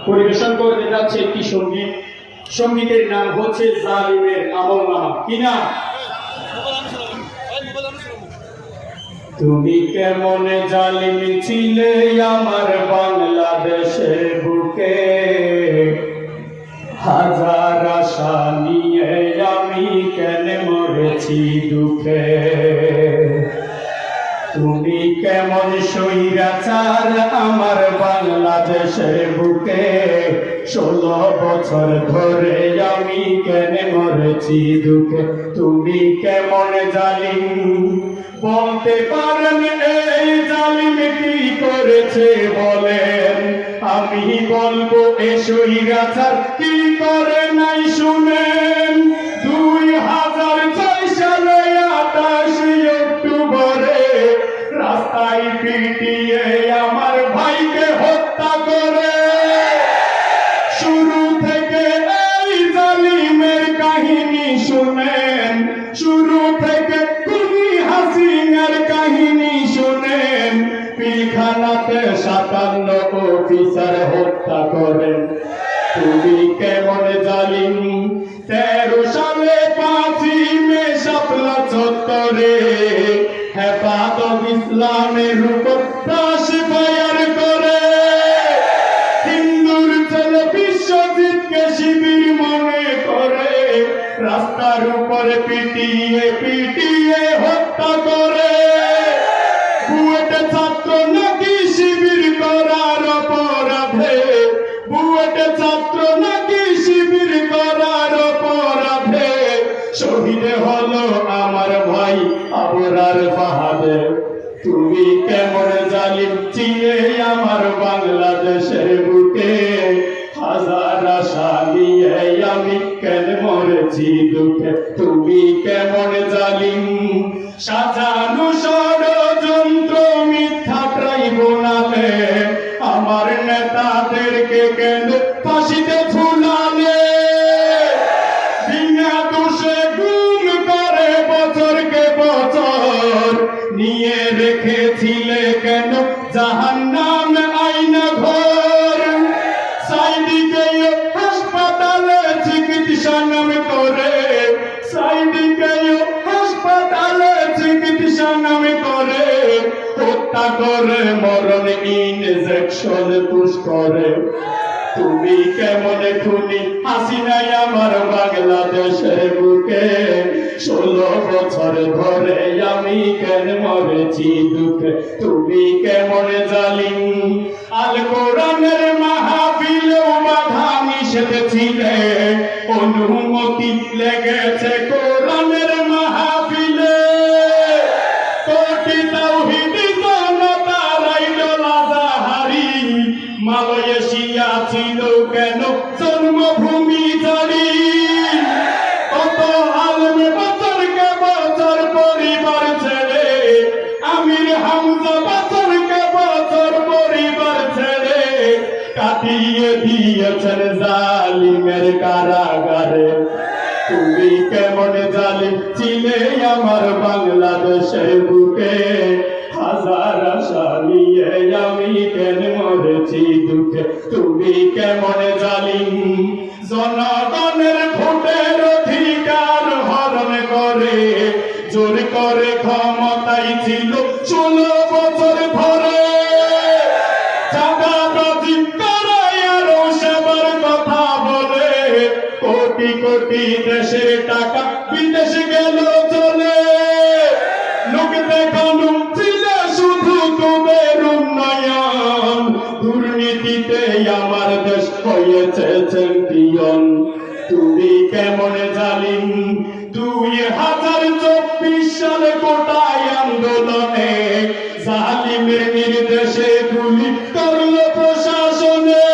পরিবেশন করতে যাচ্ছে একটি সঙ্গীত। সঙ্গীতের নাম হচ্ছে জালিমের আমলনামা। কি নাম? তুমি কেমন জালিম ছিলে আমার বাংলাদেশের বুকে, হাজার আশা নিয়ে আমি কেন মরেছি দুঃখে। তুমি কেমন স্বৈরাচার আমার বাংলাদেশের বুকে, 16 বছর ধরে আমি কেন মরেছি দুঃখে। তুমি কেমন জালিম বলতে পারেন এই জালিম কি করেছে বলেন, আমি বলবো এ স্বৈরাচার কি করে নাই শুনেন। 2006 সালে 28 অক্টোবরে রাস্তায় পিটিয়ে আমার ভাইকে হত্যা করে। শুরু থেকে এই জালিমের কাহিনী শুনেন, শুরু থেকে খুনি হাসিনার কাহিনী শুনেন। পিলখানাতে 57 অফিসার হত্যা করেন। তুমি কেমন জালিম 13 সালে 5ই মে শাপলা চত্বরে হেফাজত ইসলামের উপর ক্রস ফায়ার করে। হিন্দুর ছেলে বিশ্বজিৎকে শিবির মনে করে রাস্তার উপরে পিটিয়ে পিটিয়ে হত্যা করে। বুয়েটে ছাত্র নাকি শিবির করার অপরাধে, বুয়েটে ছাত্র নাকি শিবির করার অপরাধে শহীদ হলো আমার ভাই আবরার ফাহাদে। তুমি কেমন জালিম ছিলে আমার বাংলাদেশের বুকে, হাজার আশা নিয়ে আমি কেন মরেছি দুঃখে। তুমি কেমন জালিম সাজানো ষড়যন্ত্র মিথ্যা ট্রাইব্যুনালে আমার নেতাদেরকে কেন ফাঁসিতে ঝুলালে। বিনা দোষে গুম করে বছরকে বছর নিয়ে রেখেছিলে কেন জাহান্নাম আইনা ঘর। সাইদিকে হাসপাতালে চিকিৎসা নাম করে, সাইদিকে হাসপাতালে চিকিৎসা নাম করে হত্যা করে মরণ ইনজেকশন পুশ করে। তুমি কেমন খুনি হাসিনাই আমার বাংলাদেশের বুকে, 16 বছর ধরে আমি কেন মরেছি দুঃখে। তুমি কেমন জালিম আল কোরআনের মাহফিলেও বাধা নিষেধ ছিলে, অনুমতি লেগেছে কোরআনের মাহফিলে। কোটি তাওহীদি জনতার আইডল আযাহারি মালয়েশিয়া ছিল কেন জন্মভূমি জারি। কত আলেম বছরকে বছর পরিবার ছেড়ে, আমির হামজা বছরকে বছর পরিবার ছেড়ে কাটিয়ে দিয়েছেন জালিমের কারাগারে। তুমি কেমন জালিম ছিলে আমার বাংলাদেশের বুকে, হাজার আশা নিয়ে আমি কেন মরেছি দুঃখে। তুমি কেমন জালিম জনগণের ভোটের অধিকার হরণ করে জোর করে ক্ষমতায় ছিল 16 বছর ধরে। চাঁদাবাজি করায় আরো সেবার কথা বলে কোটি কোটি দেশের টাকা বিদেশে গেল চলে। লোক দেখানো ছিল শুধু তোদের উন্নয়ন, দুর্নীতিতে আমার দেশ হয়েছে চ্যাম্পিয়ন। তুমি কেমন জালিম 2024 সালে কোটায় আন্দোলনে জালিমের নির্দেশে গুলি করল প্রশাসনে।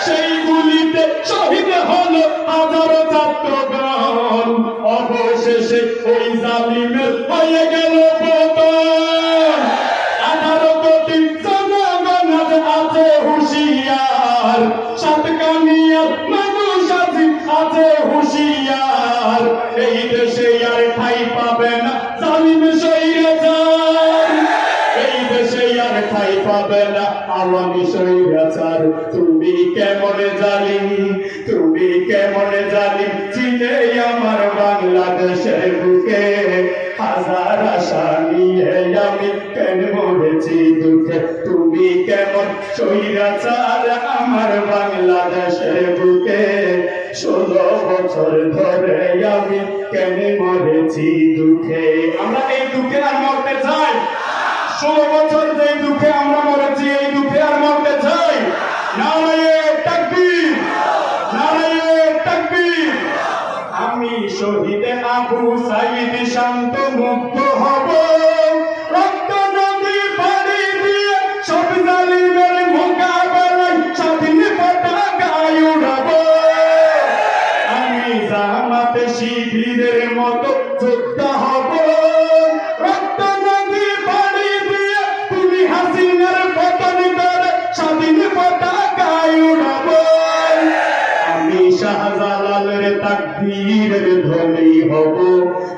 সেই গুলিতে শহীদ হলো হাজারো ছাত্রগণ, অবশেষে ওই জালিমের হয়ে গেল পতন। 18 কোটি জনগণ আছে হুঁশিয়ার, সাতকানিয়ার মানুষ আছে হুঁশিয়ার। এই দেশে আর ঠাই পাবে না জালিম স্বৈরাচার, এই দেশে আর ঠাই পাবে না আওয়ামী স্বৈরাচার। তুমি কেমন জালিম, তুমি কেমন জালিম ছিলে আমার বাংলাদেশের বুকে। হাজার আশা নিয়ে আমি কেন মরেছি দুঃখে, তুমি কেমন স্বৈরাচার আমার বাংলাদেশের বুকে। 16 বছর ধরে আমি কেন মরেছি দুঃখে। আমরা এই দুঃখে আর মরতে চাই? 16 বছর যে দুঃখে আমরা মরেছি, এই দুঃখে আর মরতে চাই? নারায়ে তাকবীর, নারায়ে তাকবীর। আমি শহীদ আবু সাঈদ শান্ত মুক্ত হব, রক্ত নদী পাড়ি দিয়ে সব জালিমের মোকাবেলায় স্বাধীন পতাকায় উড়াব। আমি জামাত শিবিরের মতো যোদ্ধা হব, রক্ত নদী পাড়ি দিয়ে তুমি হাসিনার পতন করে স্বাধীন পতাকায় উড়াব। আমি শাহজালালের তাকবীরের ধ্বনি হব,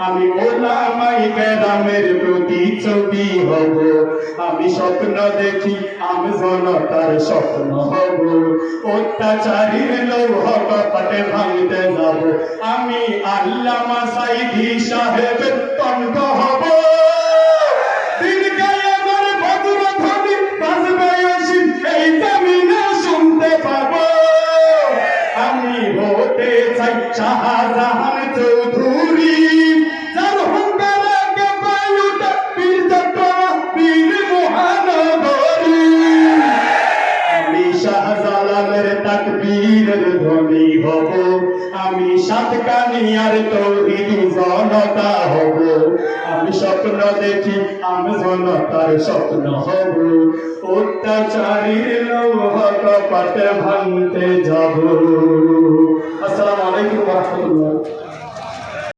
আমি ওলামায়ে কেরামের প্রতিচ্ছবি হব। আমি স্বপ্ন দেখি আমি জনতার স্বপ্ন হব, অত্যাচারীর লৌহ কপাটে ভাঙতে যাব। আমি আল্লামা সাঈদী সাহেবের কণ্ঠ হব, দিন কায়েমের বজ্রধ্বনি বাজবে অসীম এই জমিনে শুনতে পাবো। আমি হতে চাই শাহজাহান চৌধুরী, যার হুঙ্কারে বায়ুটা বীর চট্টগ্রাম বীর মহানগরী। আমি শাহজালালের তাকবীরের ধ্বনি হব, আমি সাতকানিয়ার তৌহিদি জনতা হব। আমি স্বপ্ন দেখি আমি জনতার স্বপ্ন হব, অত্যাচারীর লৌহ কপাট ভাঙতে যাব। আসসালামু আলাইকুম ওয়া রাহমাতুল্লাহ।